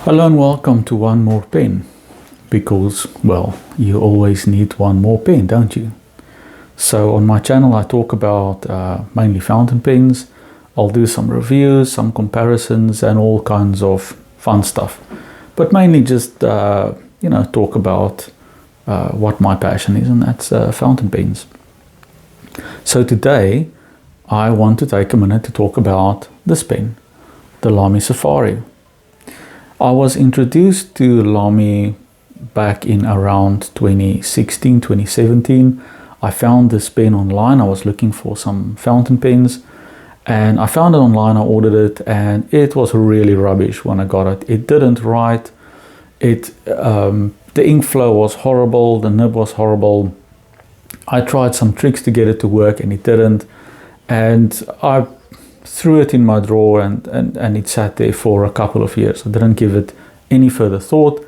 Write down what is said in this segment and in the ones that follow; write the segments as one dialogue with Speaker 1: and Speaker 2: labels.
Speaker 1: Hello and welcome to One More Pen, because, well, you always need one more pen, don't you? So on my channel I talk about mainly fountain pens. I'll do some reviews, some comparisons and all kinds of fun stuff, but mainly just talk about what my passion is, and that's fountain pens. So today I want to take a minute to talk about this pen, the Lamy Safari. I was introduced to Lamy back in around 2016, 2017. I found this pen online. I was looking for some fountain pens and I found it online. I ordered it and it was really rubbish when I got it. It didn't write. The ink flow was horrible. The nib was horrible. I tried some tricks to get it to work and it didn't. And I threw it in my drawer and it sat there for a couple of years. I didn't give it any further thought,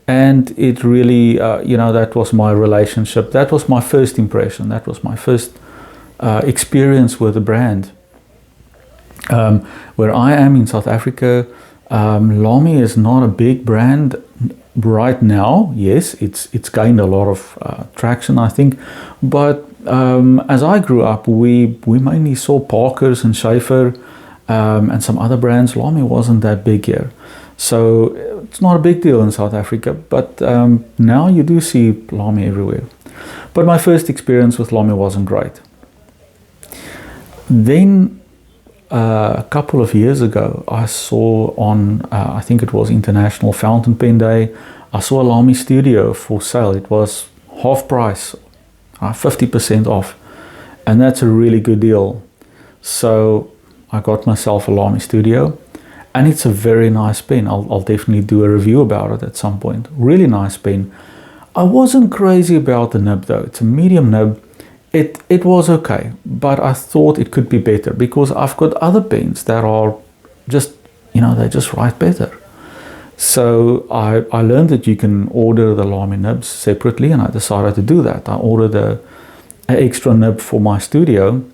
Speaker 1: and it really that was my relationship. That was my first impression. That was my first experience with the brand. Where I am in South Africa, Lamy is not a big brand right now. Yes, it's gained a lot of traction, I think, but as I grew up, we mainly saw Parkers and Schaefer and some other brands. Lamy wasn't that big here, so it's not a big deal in South Africa, but now you do see Lamy everywhere. But my first experience with Lamy wasn't great. Then a couple of years ago, I saw on I think it was International Fountain Pen Day, I saw a Lamy Studio for sale. It was half price, 50% off, and that's a really good deal. So I got myself a Lamy Studio, and it's a very nice pen. I'll definitely do a review about it at some point. Really nice pen. I wasn't crazy about the nib though. It's a medium nib. It was okay, but I thought it could be better because I've got other pens that are just, they just write better. So I learned that you can order the Lamy nibs separately, and I decided to do that. I ordered an extra nib for my studio,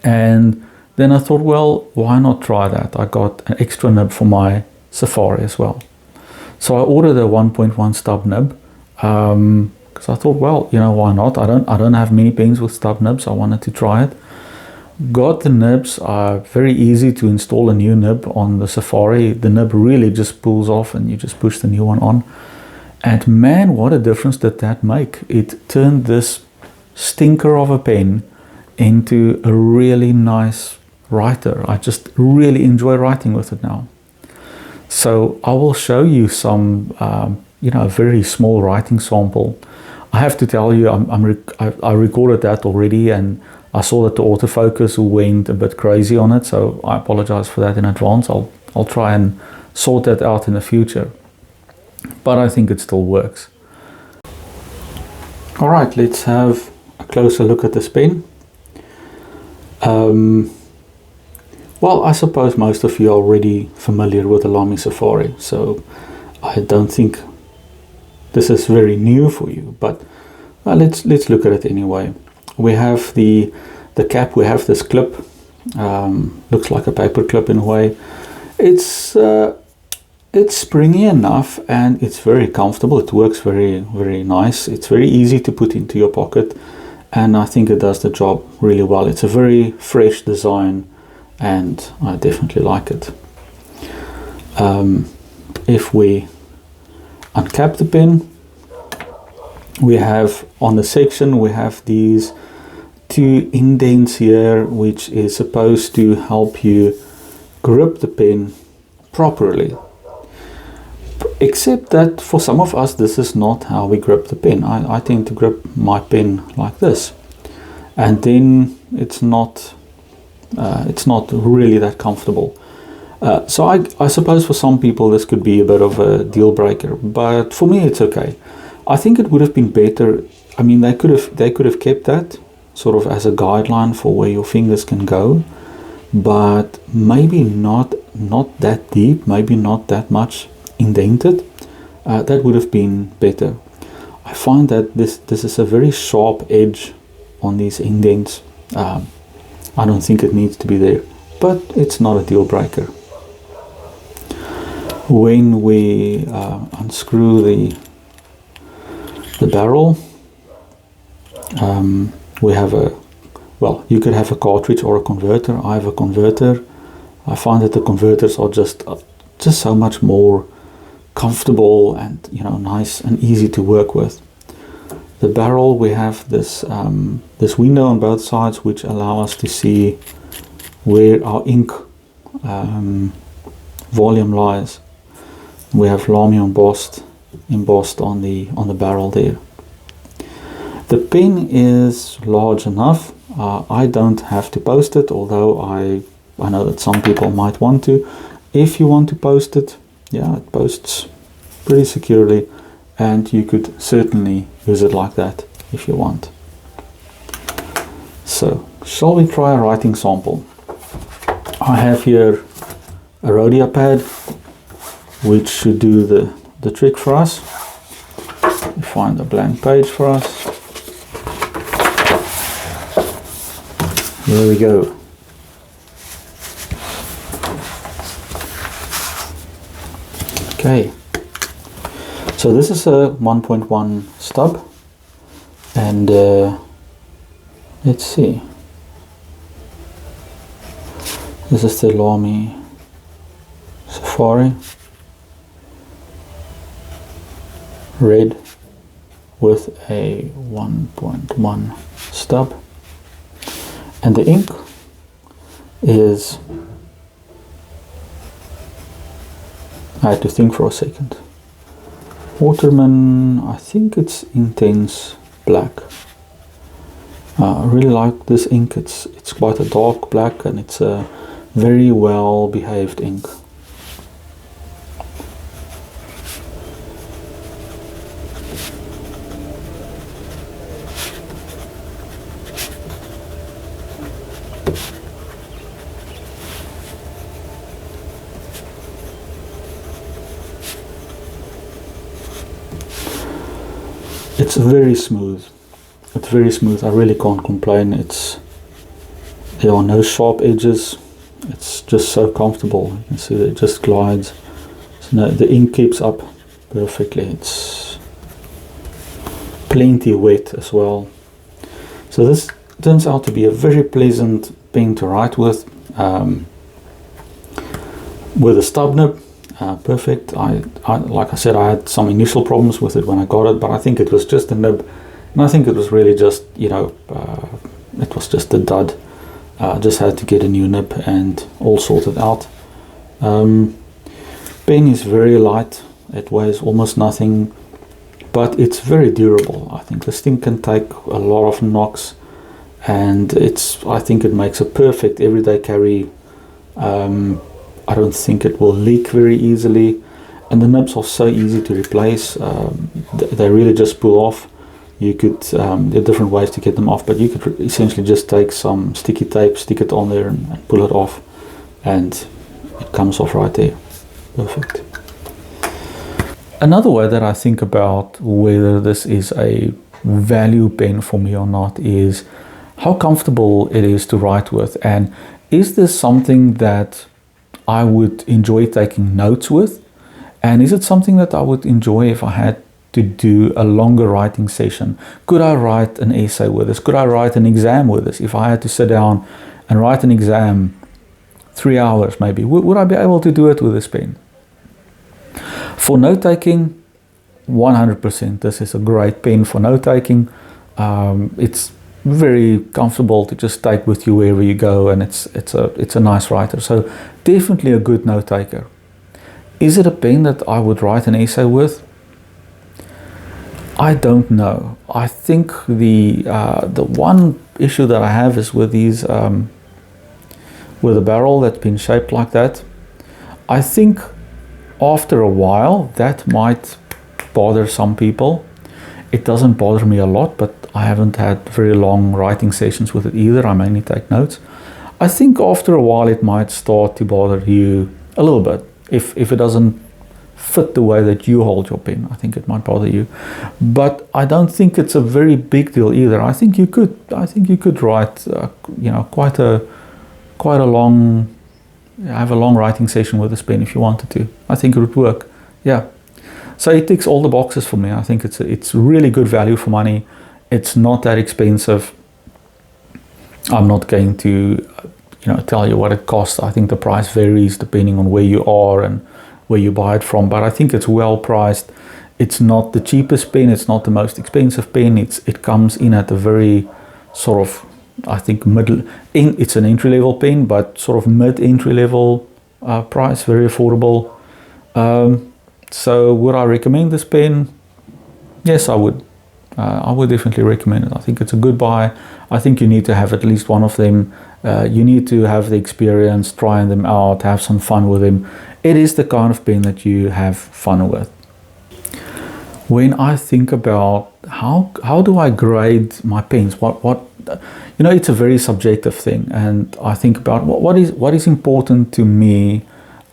Speaker 1: and then I thought, well, why not try that? I got an extra nib for my Safari as well. So I ordered a 1.1 stub nib, because I thought, well, why not? I don't have many pens with stub nibs. I wanted to try it. Got the nibs. Very easy to install a new nib on the Safari. The nib really just pulls off and you just push the new one on. And man, what a difference did that make. It turned this stinker of a pen into a really nice writer. I just really enjoy writing with it now. So I will show you some, a very small writing sample. I have to tell you, I recorded that already, and I saw that the autofocus went a bit crazy on it, so I apologize for that in advance. I'll try and sort that out in the future, but I think it still works. All right, let's have a closer look at this pen. Well, I suppose most of you are already familiar with the Lamy Safari, so I don't think this is very new for you, but let's look at it anyway. We have the cap. We have this clip. Looks like a paper clip in a way. It's springy enough and it's very comfortable. It works very, very nice. It's very easy to put into your pocket, and I think it does the job really well. It's a very fresh design and I definitely like it. If we uncap the pen, we have on the section, we have these two indents here, which is supposed to help you grip the pen properly. Except that for some of us, this is not how we grip the pen. I tend to grip my pen like this, and then it's not really that comfortable. So I suppose for some people this could be a bit of a deal breaker, but for me it's okay. I think it would have been better. I mean, they could have kept that sort of as a guideline for where your fingers can go, but maybe not that deep, maybe not that much indented. That would have been better. I find that this is a very sharp edge on these indents. I don't think it needs to be there, but it's not a deal breaker. When we unscrew the barrel, we have you could have a cartridge or a converter. I have a converter. I find that the converters are just so much more comfortable and nice and easy to work with. The barrel, we have this this window on both sides which allow us to see where our ink volume lies. We have Lamy embossed on the barrel there. The pen is large enough. I don't have to post it, although I know that some people might want to. If you want to post it, yeah, it posts pretty securely, and you could certainly use it like that if you want. So, shall we try a writing sample? I have here a Rhodia pad, which should do the trick for us. We find a blank page for us. There we go. Okay, so this is a 1.1 stub, and let's see. This is the Lamy Safari, red with a 1.1 stub, and the ink is, I had to think for a second, Waterman, I think it's Intense Black. I really like this ink. It's quite a dark black, and it's a very well behaved ink. It's very smooth. It's very smooth. I really can't complain. There are no sharp edges. It's just so comfortable. You can see that it just glides. So the ink keeps up perfectly. It's plenty wet as well. So this turns out to be a very pleasant pen to write with a stub nib. Perfect. I like I said, I had some initial problems with it when I got it, but I think it was just a nib, and I think it was really just it was just a dud. Just had to get a new nib and all sorted out. Pen is very light. It weighs almost nothing, but it's very durable. I think this thing can take a lot of knocks, and I think it makes a perfect everyday carry. I don't think it will leak very easily, and the nibs are so easy to replace. They really just pull off. You could there are different ways to get them off, but you could essentially just take some sticky tape, stick it on there, and pull it off, and it comes off right there. Perfect. Another way that I think about whether this is a value pen for me or not is how comfortable it is to write with, and is this something that I would enjoy taking notes with, and is it something that I would enjoy if I had to do a longer writing session? Could I write an essay with this? Could I write an exam with this? If I had to sit down and write an exam 3 hours maybe, would I be able to do it with this pen? For note taking, 100%, this is a great pen for note taking. It's very comfortable to just take with you wherever you go, and it's a nice writer. So definitely a good note taker. Is it a pen that I would write an essay with? I don't know. I think the one issue that I have is with these with a barrel that's been shaped like that. I think after a while that might bother some people. It doesn't bother me a lot, but I haven't had very long writing sessions with it either. I mainly take notes. I think after a while it might start to bother you a little bit. If it doesn't fit the way that you hold your pen, I think it might bother you. But I don't think it's a very big deal either. I think you could write quite a long have a long writing session with this pen if you wanted to. I think it would work. Yeah. So it ticks all the boxes for me. I think it's really good value for money. It's not that expensive. I'm not going to tell you what it costs. I think the price varies depending on where you are and where you buy it from, but I think it's well priced. It's not the cheapest pen, it's not the most expensive pen. It comes in at a very sort of, I think, it's an entry-level pen, but sort of mid-entry level price, very affordable. So would I recommend this pen? Yes, I would. I would definitely recommend it. I think it's a good buy. I think you need to have at least one of them. You need to have the experience, trying them out, have some fun with them. It is the kind of pen that you have fun with. When I think about how do I grade my pens, it's a very subjective thing, and I think about what is important to me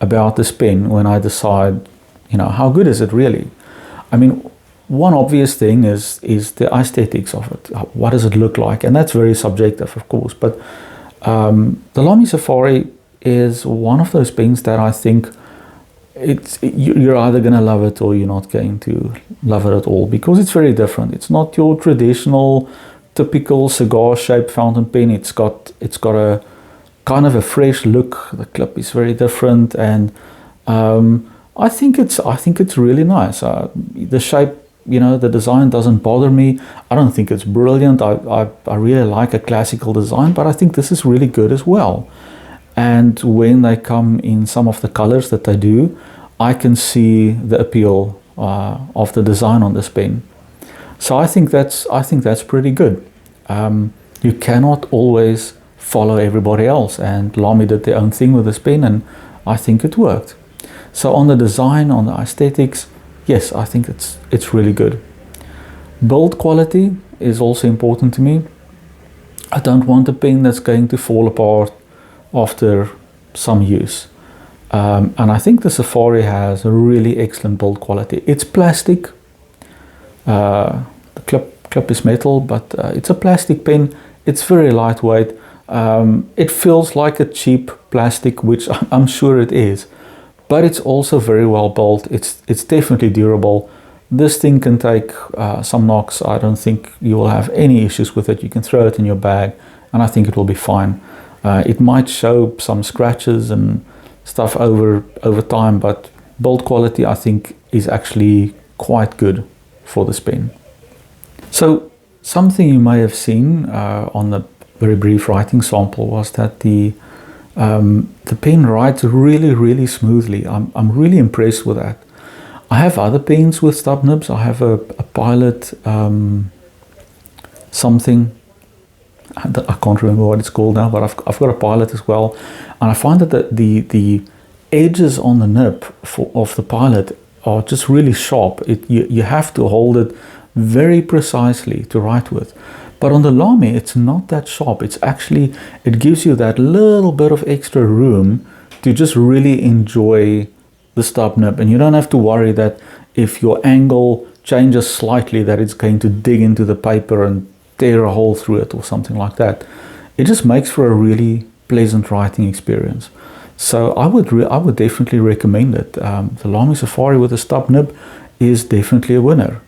Speaker 1: about this pen when I decide, how good is it really? I mean, one obvious thing is the aesthetics of it. What does it look like? And that's very subjective, of course. But the Lamy Safari is one of those pens that I think you're either going to love it or you're not going to love it at all, because it's very different. It's not your traditional, typical cigar-shaped fountain pen. It's got a kind of a fresh look. The clip is very different, and I think it's really nice. The shape, the design doesn't bother me. I don't think it's brilliant. I really like a classical design, but I think this is really good as well. And when they come in some of the colors that they do, I can see the appeal of the design on this pen. So I think that's pretty good. You cannot always follow everybody else, and Lamy did their own thing with this pen, and I think it worked. So on the design, on the aesthetics, yes, I think it's really good. Build quality is also important to me. I don't want a pen that's going to fall apart after some use. And I think the Safari has a really excellent build quality. It's plastic. The clip is metal, but it's a plastic pen. It's very lightweight. It feels like a cheap plastic, which I'm sure it is. But it's also very well built. It's definitely durable. This thing can take some knocks. I don't think you will have any issues with it. You can throw it in your bag, and I think it will be fine. It might show some scratches and stuff over time, but build quality, I think, is actually quite good for this pen. So something you may have seen on the very brief writing sample was that the pen writes really, really smoothly. I'm really impressed with that. I have other pens with stub nibs. I have a Pilot something. I can't remember what it's called now, but I've got a Pilot as well, and I find that the edges on the nib of the Pilot are just really sharp. You have to hold it very precisely to write with. But on the Lamy, it's not that sharp. It gives you that little bit of extra room to just really enjoy the stub nib, and you don't have to worry that if your angle changes slightly that it's going to dig into the paper and tear a hole through it or something like that. It just makes for a really pleasant writing experience. So I would definitely recommend it. The Lamy Safari with a stub nib is definitely a winner.